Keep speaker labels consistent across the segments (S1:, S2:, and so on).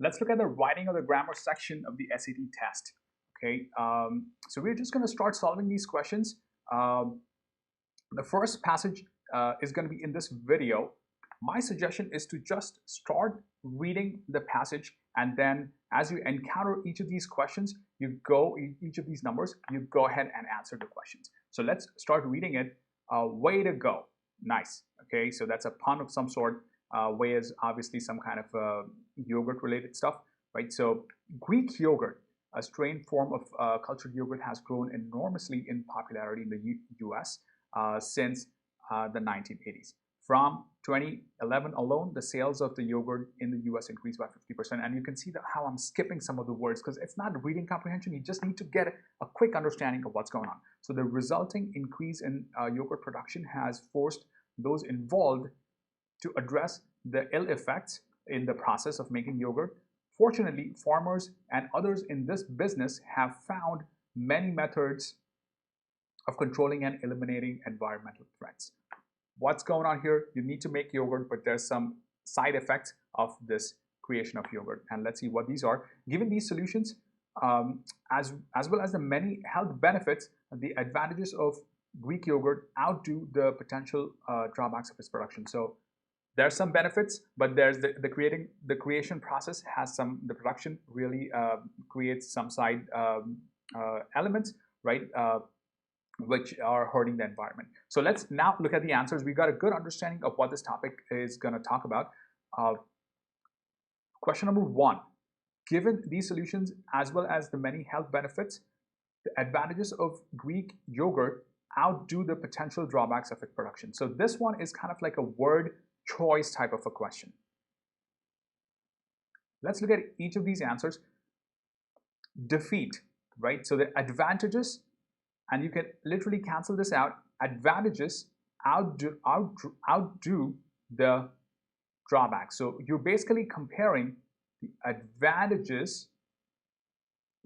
S1: let's look at the writing or the grammar section of the SAT test. Okay, so we're just going to start solving these questions. The first passage is going to be in this video. My suggestion is to just start reading the passage, and then as you encounter each of these questions, each of these numbers, you go ahead and answer the questions. So let's start reading it. Way to go. Nice. Okay, so that's a pun of some sort. Way is obviously some kind of yogurt related stuff, right? So Greek yogurt, a strained form of cultured yogurt, has grown enormously in popularity in the US since the 1980s. From 2011 alone, the sales of the yogurt in the US increased by 50%. And you can see how I'm skipping some of the words because it's not reading comprehension. You just need to get a quick understanding of what's going on. So the resulting increase in yogurt production has forced those involved to address the ill effects in the process of making yogurt. Fortunately, farmers and others in this business have found many methods of controlling and eliminating environmental threats. What's going on here? You need to make yogurt, but there's some side effects of this creation of yogurt. And let's see what these are. Given these solutions, as well as the many health benefits, the advantages of Greek yogurt outdo the potential drawbacks of its production. So there's some benefits, but there's the creation process has the production really creates some side elements, right? Which are hurting the environment. So let's now look at the answers. We got a good understanding of what this topic is going to talk about. Question number 1, given these solutions as well as the many health benefits, the advantages of Greek yogurt outdo the potential drawbacks of its production. So this one is kind of like a word choice type of a question. Let's look at each of these answers. Defeat, right? So the advantages, and you can literally cancel this out, advantages outdo the drawbacks. So you're basically comparing the advantages,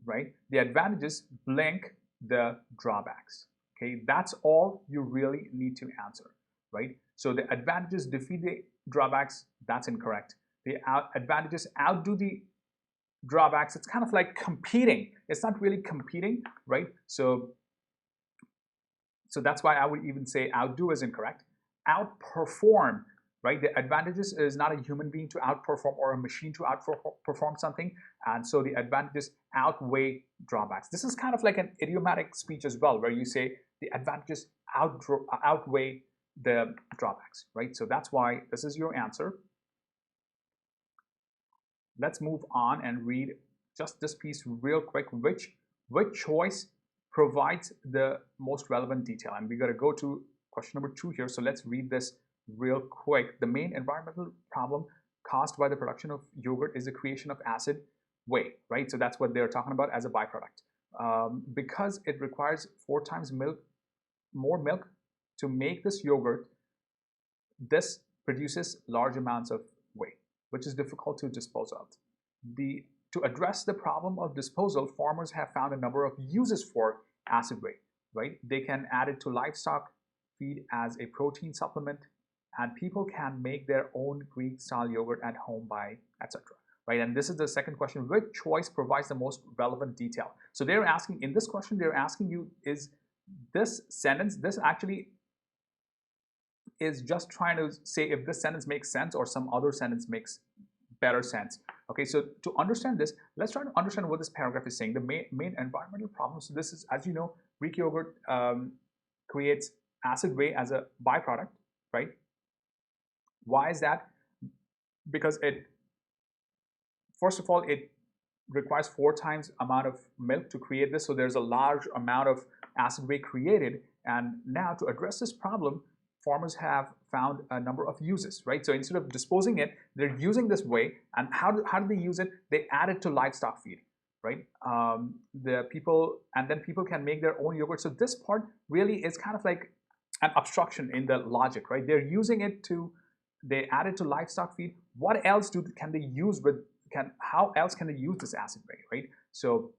S1: right? The advantages blink the drawbacks. Okay, that's all you really need to answer, right? So the advantages defeat the drawbacks, that's incorrect. The advantages outdo the drawbacks. It's kind of like competing. It's not really competing, right? So that's why I would even say outdo is incorrect. Outperform, right? The advantages is not a human being to outperform or a machine to outperform something. And so the advantages outweigh drawbacks. This is kind of like an idiomatic speech as well, where you say the advantages outweigh the drawbacks, right? So that's why this is your answer. Let's move on and read just this piece real quick. Which choice provides the most relevant detail? And we got to go to question number 2 here. So let's read this real quick. The main environmental problem caused by the production of yogurt is the creation of acid whey, right? So that's what they're talking about as a byproduct. Because it requires 4 times more milk to make this yogurt, this produces large amounts of whey, which is difficult to dispose of. To address the problem of disposal, farmers have found a number of uses for acid whey, right? They can add it to livestock feed as a protein supplement, and people can make their own Greek-style yogurt at home by etc. Right? And this is the second question: which choice provides the most relevant detail? So they're asking, in this question, they're asking you, is this sentence, this actually is just trying to say if this sentence makes sense or some other sentence makes better sense. Okay, so to understand this, let's try to understand what this paragraph is saying. The main environmental problem. So this is, as you know, Greek yogurt creates acid whey as a byproduct, right? Why is that? Because first of all, it requires 4 times amount of milk to create this. So there's a large amount of acid whey created. And now to address this problem, farmers have found a number of uses, right? So instead of disposing it, they're using this whey. And how do they use it? They add it to livestock feed, right? People can make their own yogurt. So this part really is kind of like an obstruction in the logic, right? They're using it they add it to livestock feed. What else can they use how else can they use this acid whey, right? So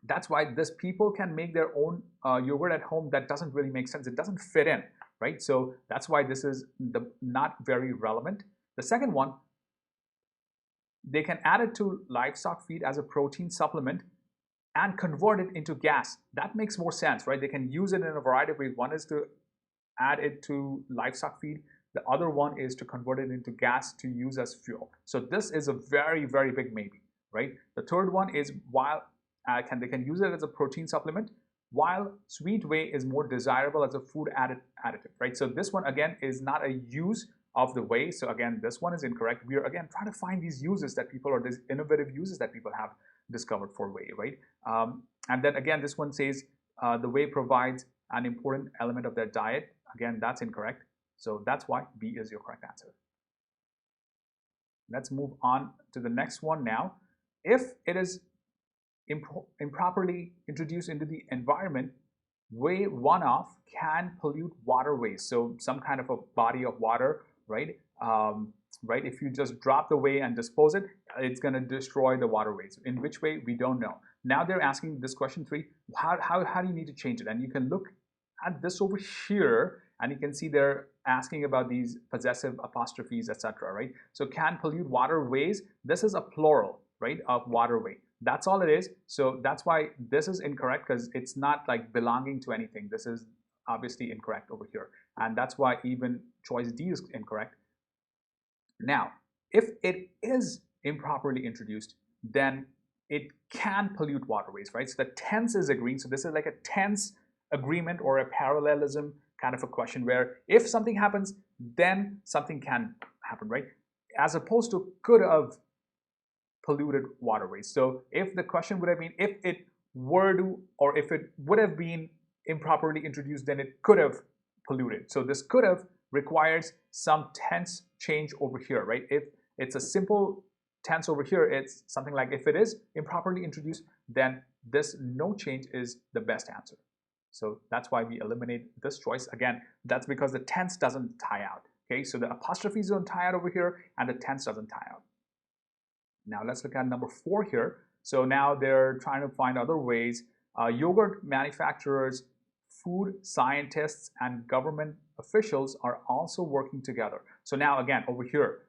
S1: that's why people can make their own yogurt at home. That doesn't really make sense. It doesn't fit in, right? So that's why this is not very relevant. The second one, they can add it to livestock feed as a protein supplement and convert it into gas. That makes more sense, right? They can use it in a variety of ways. One is to add it to livestock feed. The other one is to convert it into gas to use as fuel. So this is a very, very big maybe, right? The third one is while they can use it as a protein supplement, while sweet whey is more desirable as a food additive, right? So this one again is not a use of the whey. So again, this one is incorrect. We are again trying to find these uses that people, or these innovative uses that people have discovered for whey, right? And then again, this one says the whey provides an important element of their diet. Again, that's incorrect. So that's why B is your correct answer. Let's move on to the next one now. If it is improperly introduced into the environment, whey runoff can pollute waterways. So some kind of a body of water, right? Right? If you just drop the whey and dispose it, it's going to destroy the waterways. In which way? We don't know. Now they're asking this question 3, how do you need to change it? And you can look at this over here, and you can see they're asking about these possessive apostrophes, etc., right? So can pollute waterways. This is a plural, right, of waterway. That's all it is. So that's why this is incorrect, because it's not like belonging to anything. This is obviously incorrect over here. And that's why even choice D is incorrect. Now, if it is improperly introduced, then it can pollute waterways, right? So the tense is agreeing. So this is like a tense agreement or a parallelism kind of a question where if something happens, then something can happen, right? As opposed to could have polluted waterways. So if the question would have been if it were to, or if it would have been improperly introduced, then it could have polluted. So this could have requires some tense change over here, right? If it's a simple tense over here, it's something like if it is improperly introduced, then this no change is the best answer. So that's why we eliminate this choice. Again, that's because the tense doesn't tie out. Okay, so the apostrophes don't tie out over here and the tense doesn't tie out. Now let's look at number 4 here. So now they're trying to find other ways. Yogurt manufacturers, food scientists, and government officials are also working together. So now again, over here,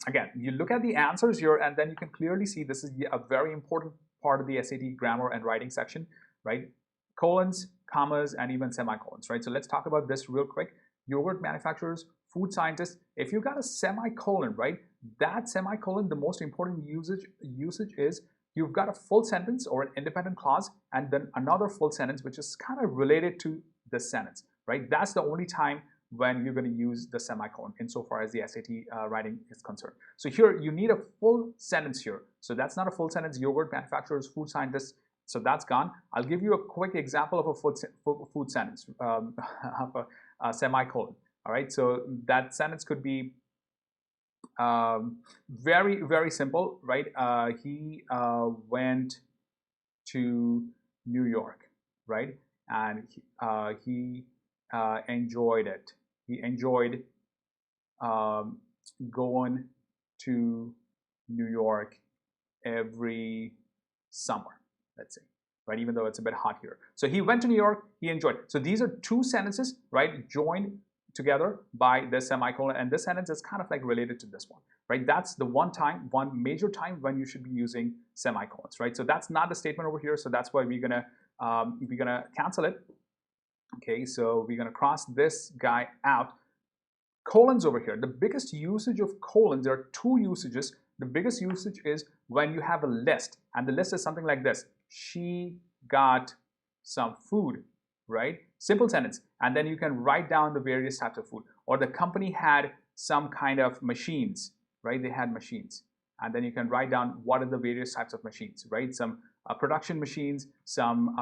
S1: again, you look at the answers here and then you can clearly see this is a very important part of the SAT grammar and writing section, right? Colons, commas, and even semicolons, right? So let's talk about this real quick. Yogurt manufacturers, food scientists. If you got a semicolon, right, that semicolon, the most important usage is you've got a full sentence or an independent clause and then another full sentence which is kind of related to this sentence, right? That's the only time when you're going to use the semicolon insofar as the SAT writing is concerned. So here you need a full sentence here. So that's not a full sentence. Yogurt manufacturers, food scientists. So that's gone. I'll give you a quick example of a food sentence, of a semicolon. All right, so that sentence could be very, very simple, right? He went to New York, right? And he enjoyed it. He enjoyed going to New York every summer, let's say, right? Even though it's a bit hot here. So he went to New York, he enjoyed it. So these are two sentences, right? Joined together by the semicolon, and this sentence is kind of like related to this one, right? That's the one major time when you should be using semicolons, right? So that's not the statement over here, so that's why we're gonna cancel it. Okay, so we're gonna cross this guy out. Colons over here, the biggest usage of colons, there are two usages. The biggest usage is when you have a list, and the list is something like this: she got some food, right? Simple sentence. And then you can write down the various types of food. Or the company had some kind of machines, right? They had machines. And then you can write down what are the various types of machines, right? Some production machines, some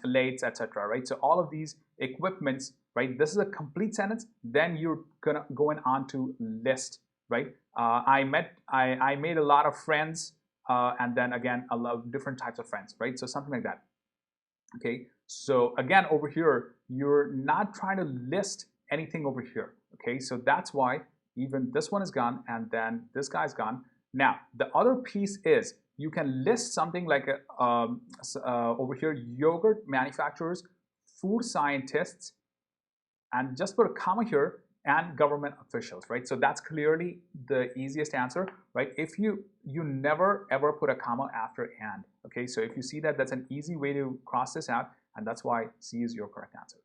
S1: lathes, etc., right? So all of these equipments, right? This is a complete sentence. Then you're going on to list, right? I made a lot of friends, and then again, a lot of different types of friends, right? So something like that. Okay, so again, over here, you're not trying to list anything over here. Okay, so that's why even this one is gone and then this guy's gone. Now, the other piece is you can list something like over here, yogurt manufacturers, food scientists, and just put a comma here, and government officials, right? So that's clearly the easiest answer, right? If you never ever put a comma after and, okay? So if you see that, that's an easy way to cross this out, and that's why C is your correct answer.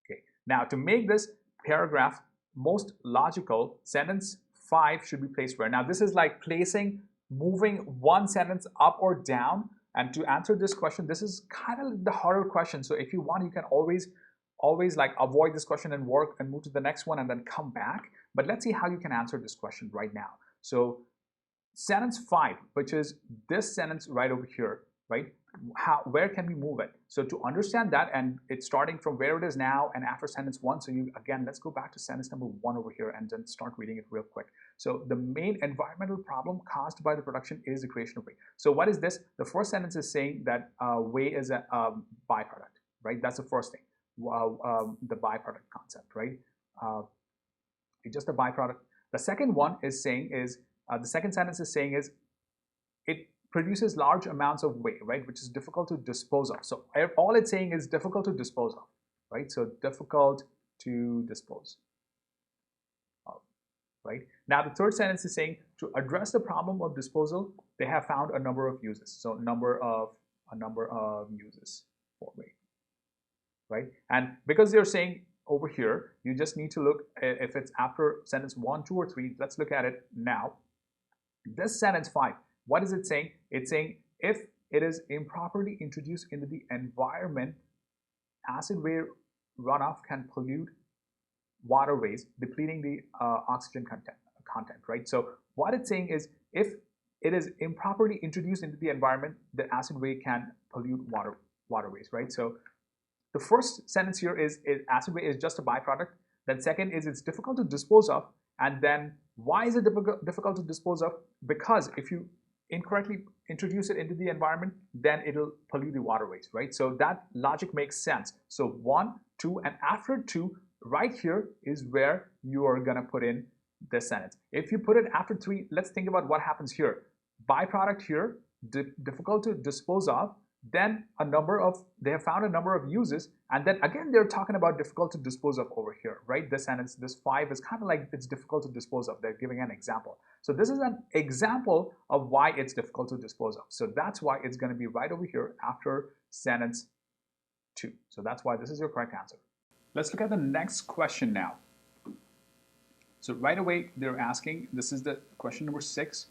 S1: Okay, now to make this paragraph most logical, sentence 5 should be placed where? Now this is like moving one sentence up or down, and to answer this question, this is kind of the harder question. So if you want, you can always like avoid this question and work and move to the next one and then come back. But let's see how you can answer this question right now. So sentence 5, which is this sentence right over here, right? Where can we move it? So to understand that, and it's starting from where it is now and after sentence 1. So again, let's go back to sentence number 1 over here and then start reading it real quick. So the main environmental problem caused by the production is the creation of whey. So what is this? The first sentence is saying that whey is a byproduct, right? That's the first thing. The byproduct concept, right? It's just a byproduct. The second one is saying is the second sentence is saying is it produces large amounts of whey, right, which is difficult to dispose of. So all it's saying is difficult to dispose of, right? So difficult to dispose of, right? Now the third sentence is saying to address the problem of disposal, they have found a number of uses. So a number of uses for whey, right? And because they're saying over here, you just need to look if it's after sentence 1, 2, or 3. Let's look at it now. This sentence 5. What is it saying? It's saying if it is improperly introduced into the environment, acid whey runoff can pollute waterways, depleting the oxygen content, right? So what it's saying is if it is improperly introduced into the environment, the acid whey can pollute waterways, right? So the first sentence here is acid whey is just a byproduct. Then second is it's difficult to dispose of. And then why is it difficult to dispose of? Because if you incorrectly introduce it into the environment, then it'll pollute the waterways, right? So that logic makes sense. So 1, 2, and after 2, right here is where you are gonna put in this sentence. If you put it after 3, let's think about what happens here. Byproduct here, difficult to dispose of. Then they have found a number of uses, and then again they're talking about difficult to dispose of over here, right? This sentence, this 5 is kind of like it's difficult to dispose of. They're giving an example. So this is an example of why it's difficult to dispose of. So that's why it's going to be right over here after sentence 2. So that's why this is your correct answer. Let's look at the next question now. So right away they're asking, this is the question number 6.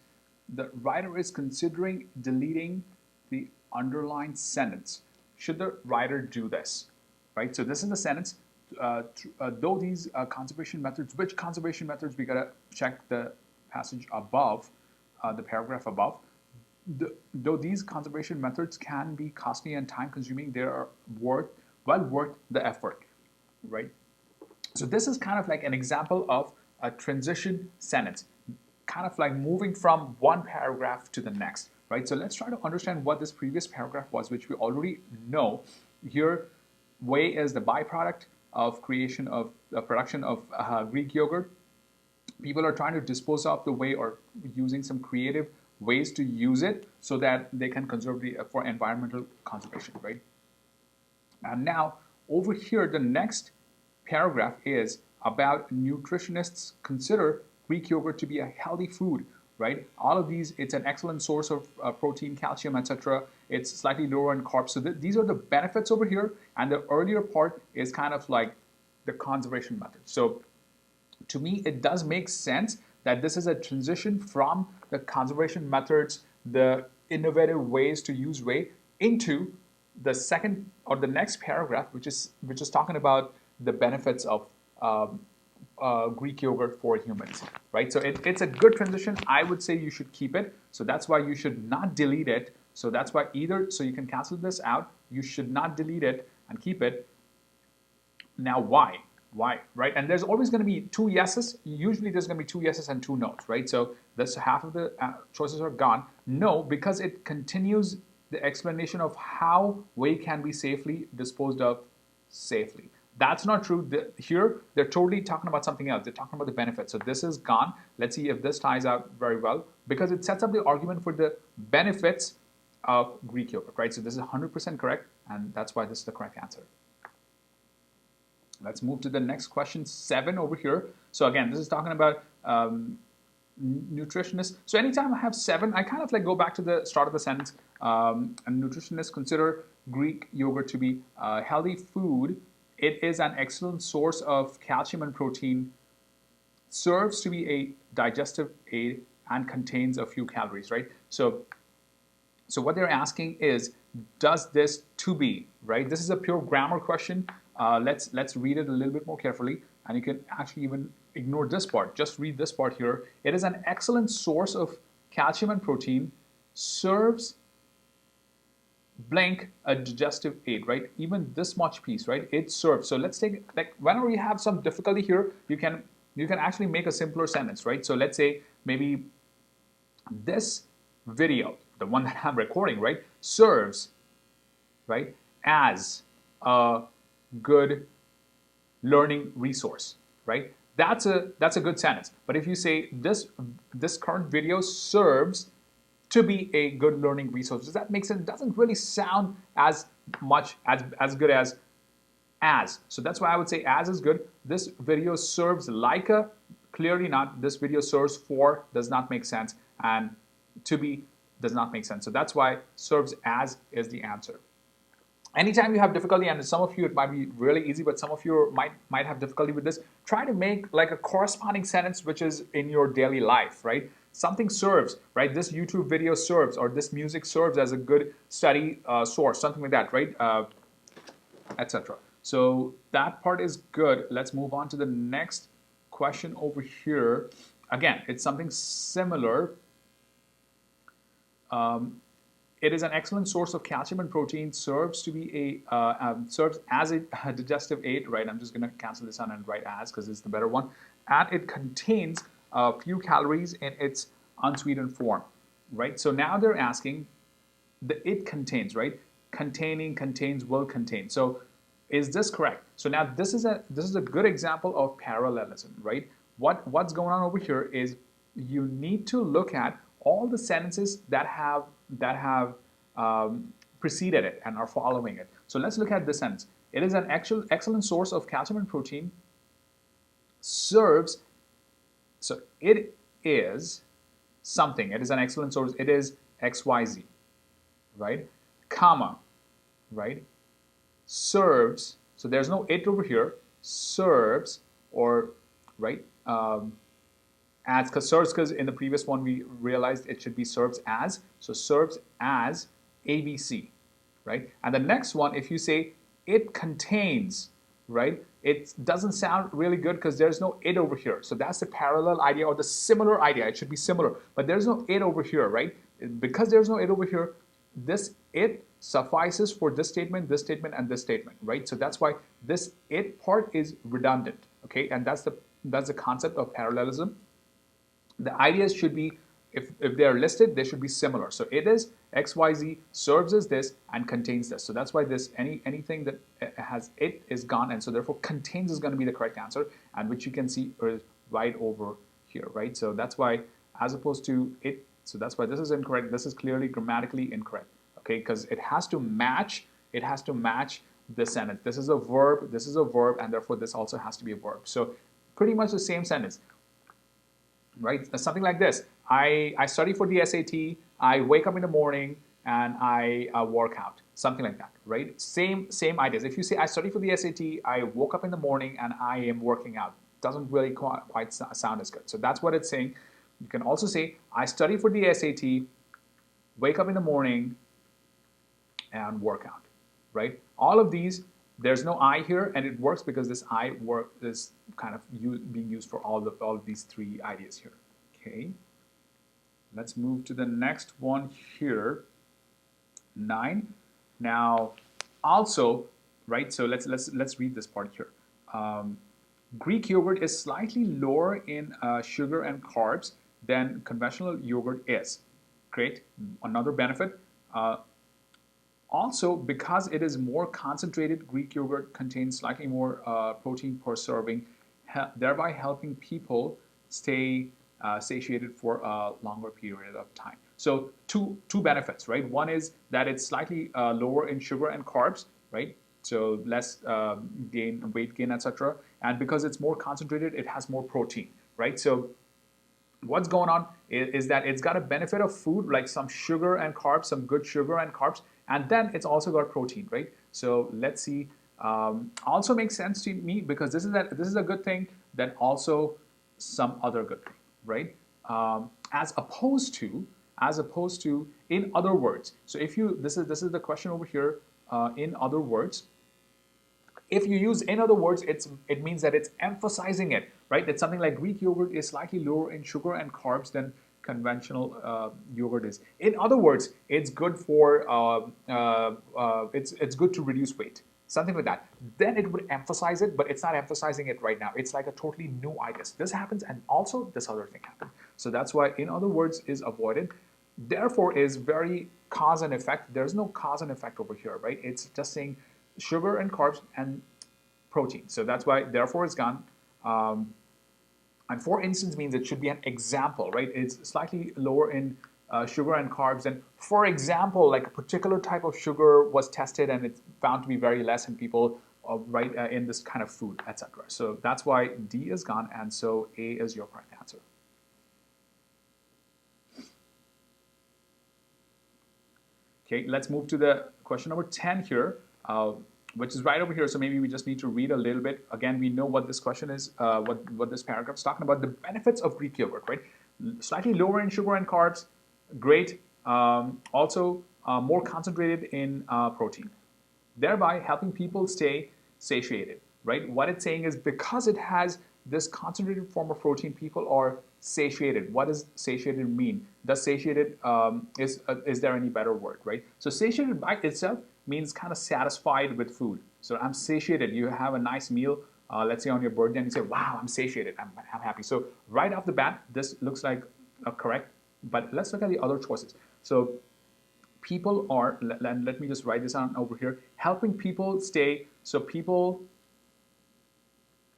S1: The writer is considering deleting the underlined sentence. Should the writer do this? Right? So this is the sentence. Though these conservation methods, which conservation methods, we gotta check the passage above, the paragraph above. Though these conservation methods can be costly and time-consuming, they are well worth the effort, right? So this is kind of like an example of a transition sentence, kind of like moving from one paragraph to the next. Right? So let's try to understand what this previous paragraph was, which we already know. Here, whey is the byproduct of creation of the production of Greek yogurt. People are trying to dispose of the whey or using some creative ways to use it so that they can conserve for environmental conservation, right? And now over here, the next paragraph is about nutritionists consider Greek yogurt to be a healthy food. Right? All of these, it's an excellent source of protein, calcium, etc. It's slightly lower in carbs. So these are the benefits over here. And the earlier part is kind of like the conservation method. So to me, it does make sense that this is a transition from the conservation methods, the innovative ways to use whey, into the second or the next paragraph, which is talking about the benefits of Greek yogurt for humans, right? So it's a good transition. I would say you should keep it. So that's why you should not delete it. So that's why so you can cancel this out. You should not delete it and keep it. Now why, right? And there's always going to be 2 yeses. Usually there's going to be 2 yeses and 2 no's, right? So this half of the choices are gone. No, because it continues the explanation of how whey can be safely disposed of safely. That's not true. Here, they're totally talking about something else. They're talking about the benefits. So this is gone. Let's see if this ties out very well, because it sets up the argument for the benefits of Greek yogurt, right? So this is 100% correct, and that's why this is the correct answer. Let's move to the next question, 7 over here. So again, this is talking about nutritionists. So anytime I have 7, I kind of like go back to the start of the sentence. And nutritionists consider Greek yogurt to be healthy food. It is an excellent source of calcium and protein, serves to be a digestive aid, and contains a few calories, right? So what they're asking is, does this to be, right? This is a pure grammar question. Let's read it a little bit more carefully, and you can actually even ignore this part. Just read this part here. It is an excellent source of calcium and protein, serves blank a digestive aid, right? Even this much piece, right? It serves. So let's take, like, whenever you have some difficulty here, you can actually make a simpler sentence, right? So let's say maybe this video, the one that I'm recording, right, serves, right, as a good learning resource, right? That's a good sentence. But if you say this current video serves to be a good learning resource, does that make sense? It doesn't really sound as much as good as. So that's why I would say as is good. This video serves like a, clearly not. This video serves for does not make sense, and to be does not make sense. So that's why serves as is the answer. Anytime you have difficulty, and some of you it might be really easy, but some of you might have difficulty with this, try to make like a corresponding sentence which is in your daily life, right? Something serves, right? This YouTube video serves, or this music serves as a good study source, something like that, right? Etc. So that part is good. Let's move on to the next question over here. Again, it's something similar. It is an excellent source of calcium and protein. Serves to be a serves as a digestive aid. Right. I'm just going to cancel this out and write as because it's the better one. And it contains a few calories in its unsweetened form. Right. So now they're asking the it contains, right? Containing, contains, will contain. So is this correct? So now this is a good example of parallelism, right? What's going on over here is you need to look at all the sentences that have preceded it and are following it. So let's look at this sentence. It is an excellent source of calcium and protein. Serves. So it is something. It is an excellent source. It is XYZ, right? Comma, right? Serves. So there's no it over here. Serves, or right? As, because serves, because in the previous one we realized it should be serves as. So serves as ABC, right? And the next one, if you say it contains, right? It doesn't sound really good because there's no it over here. So that's the parallel idea or the similar idea. It should be similar, but there's no it over here, right? Because there's no it over here, this it suffices for this statement, and this statement, right? So that's why this it part is redundant, okay? And that's the concept of parallelism. The ideas should be, if they are listed, they should be similar. So it is XYZ, serves as this, and contains this. So that's why this anything that has it is gone, and so therefore contains is going to be the correct answer, and which you can see is right over here, right? So that's why, as opposed to it, so that's why this is incorrect. This is clearly grammatically incorrect, okay? Because it has to match. It has to match the sentence. This is a verb. This is a verb, and therefore this also has to be a verb. So pretty much the same sentence. Right, something like this. I study for the SAT. I wake up in the morning and I work out. Something like that, right? Same ideas. If you say I study for the SAT, I woke up in the morning and I am working out, doesn't really quite sound as good. So that's what it's saying. You can also say I study for the SAT, wake up in the morning, and work out. Right? All of these. There's no I here, and it works because this I is kind of being used for all of these three ideas here. Okay, let's move to the next one here. 9. Now, also, right? So let's read this part here. Greek yogurt is slightly lower in sugar and carbs than conventional yogurt is. Great, another benefit. Also, because it is more concentrated, Greek yogurt contains slightly more protein per serving, thereby helping people stay satiated for a longer period of time. So two benefits, right? One is that it's slightly lower in sugar and carbs, right? so less weight gain, etc. And because it's more concentrated, it has more protein, right? So what's going on is that it's got a benefit of food, like some sugar and carbs, some good sugar and carbs, and then it's also got protein, right? So let's see. Also makes sense to me because this is a good thing, then also some other good thing, right? As opposed to in other words. So if you this is the question over here. In other words, if you use in other words, it means that it's emphasizing it, right? It's something like Greek yogurt is slightly lower in sugar and carbs than conventional yogurt is. In other words, it's good for it's good to reduce weight, something like that. Then it would emphasize it, but it's not emphasizing it right now. It's like a totally new idea. This happens, and also this other thing happened. So that's why in other words is avoided. Therefore is very cause and effect. There's no cause and effect over here, right? It's just saying sugar and carbs and protein. So that's why therefore is gone. And for instance means it should be an example, right? It's slightly lower in sugar and carbs. And for example, like a particular type of sugar was tested and it's found to be very less in people, in this kind of food, etc. So that's why D is gone, and so A is your correct answer. Okay, let's move to the question number 10 here, which is right over here. So maybe we just need to read a little bit. Again, we know what this question is, what this paragraph is talking about. The benefits of Greek yogurt, right? Slightly lower in sugar and carbs, great. Also more concentrated in protein, thereby helping people stay satiated, right? What it's saying is because it has this concentrated form of protein, people are satiated. What does satiated mean? Does satiated, is there any better word, right? So satiated by itself means kind of satisfied with food. So I'm satiated. You have a nice meal, let's say on your birthday, and you say, wow, I'm satiated, I'm happy. So right off the bat, this looks like correct, but let's look at the other choices. So people are, let me just write this down over here, helping people stay, so people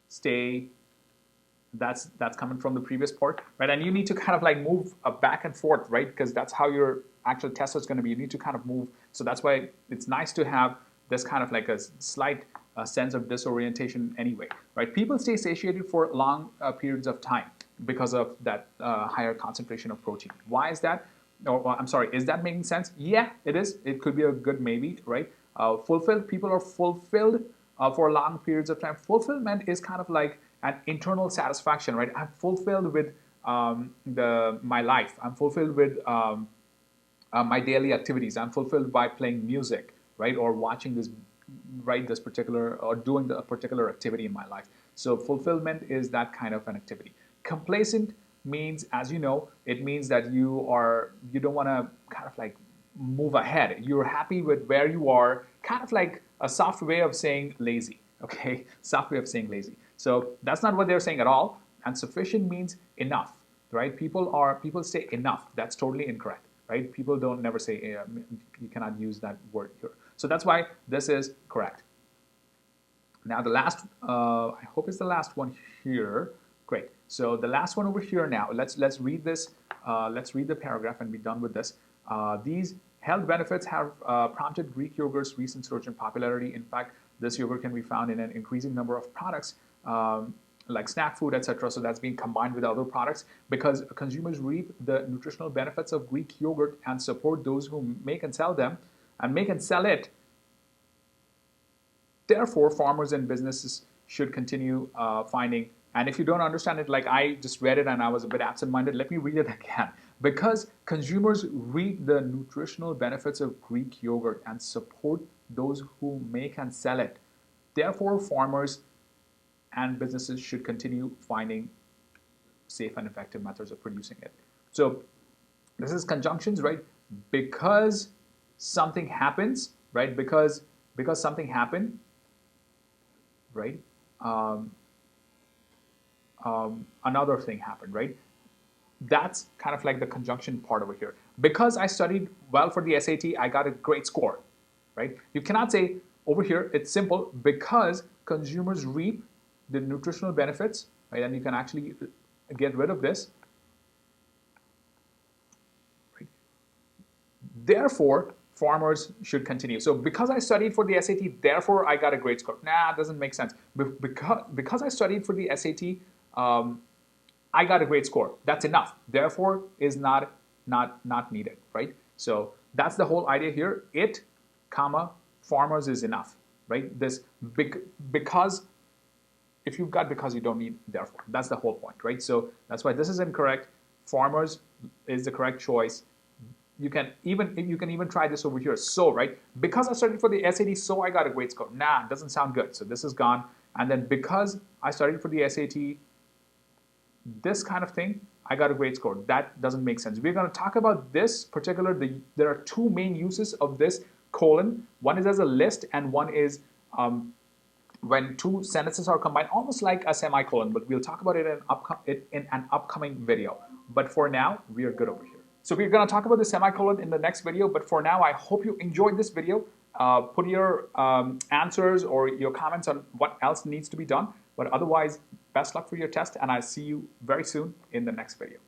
S1: stay, that's coming from the previous part, right? And you need to kind of like move back and forth, right? Because that's how your actual test is going to be. You need to kind of move. So that's why it's nice to have this kind of like a slight sense of disorientation anyway, right? People stay satiated for long periods of time because of that higher concentration of protein. Why is that? Or, I'm sorry, is that making sense? Yeah, it is. It could be a good maybe, right? Fulfilled, people are fulfilled for long periods of time. Fulfillment is kind of like an internal satisfaction, right? I'm fulfilled with my life. I'm fulfilled with my daily activities. I'm fulfilled by playing music, right? Or watching this, right? This particular, or doing a particular activity in my life. So fulfillment is that kind of an activity. Complacent means, as you know, it means that you don't want to kind of like move ahead. You're happy with where you are, kind of like a soft way of saying lazy, okay? Soft way of saying lazy. So that's not what they're saying at all. And sufficient means enough, right? People say enough. That's totally incorrect, right? People don't never say, you cannot use that word here. So that's why this is correct. Now the last, I hope it's the last one here. Great. So the last one over here now, let's read this. Let's read the paragraph and be done with this. These health benefits have prompted Greek yogurt's recent surge in popularity. In fact, this yogurt can be found in an increasing number of products like snack food, etc. So that's being combined with other products because consumers reap the nutritional benefits of Greek yogurt and support those who make and sell them and make and sell it. Therefore, farmers and businesses should continue finding. And if you don't understand it, like I just read it and I was a bit absent-minded, let me read it again. Because consumers reap the nutritional benefits of Greek yogurt and support those who make and sell it. Therefore, farmers and businesses should continue finding safe and effective methods of producing it. So this is conjunctions, right? Because something happens, right? Because something happened, right? Another thing happened, right? That's kind of like the conjunction part over here. Because I studied well for the SAT, I got a great score, right? You cannot say over here, it's simple, because consumers reap the nutritional benefits, right? And you can actually get rid of this. Right? Therefore, farmers should continue. So because I studied for the SAT, therefore I got a great score. Nah, it doesn't make sense. Because I studied for the SAT, I got a great score. That's enough. Therefore is not needed, right? So that's the whole idea here. It, comma, farmers is enough, right? This because, if you've got because, you don't need therefore. That's the whole point, right? So that's why this is incorrect. Farmers is the correct choice. You can even try this over here. So, right, because I studied for the SAT, so I got a great score. Nah, doesn't sound good. So this is gone. And then because I studied for the SAT, this kind of thing, I got a great score. That doesn't make sense. We're going to talk about this particular, there are two main uses of this colon. One is as a list, and one is when two sentences are combined, almost like a semicolon, but we'll talk about it in an upcoming video. But for now, we are good over here. So we're going to talk about the semicolon in the next video, but for now, I hope you enjoyed this video. Put your answers or your comments on what else needs to be done. But otherwise, best luck for your test, and I'll see you very soon in the next video.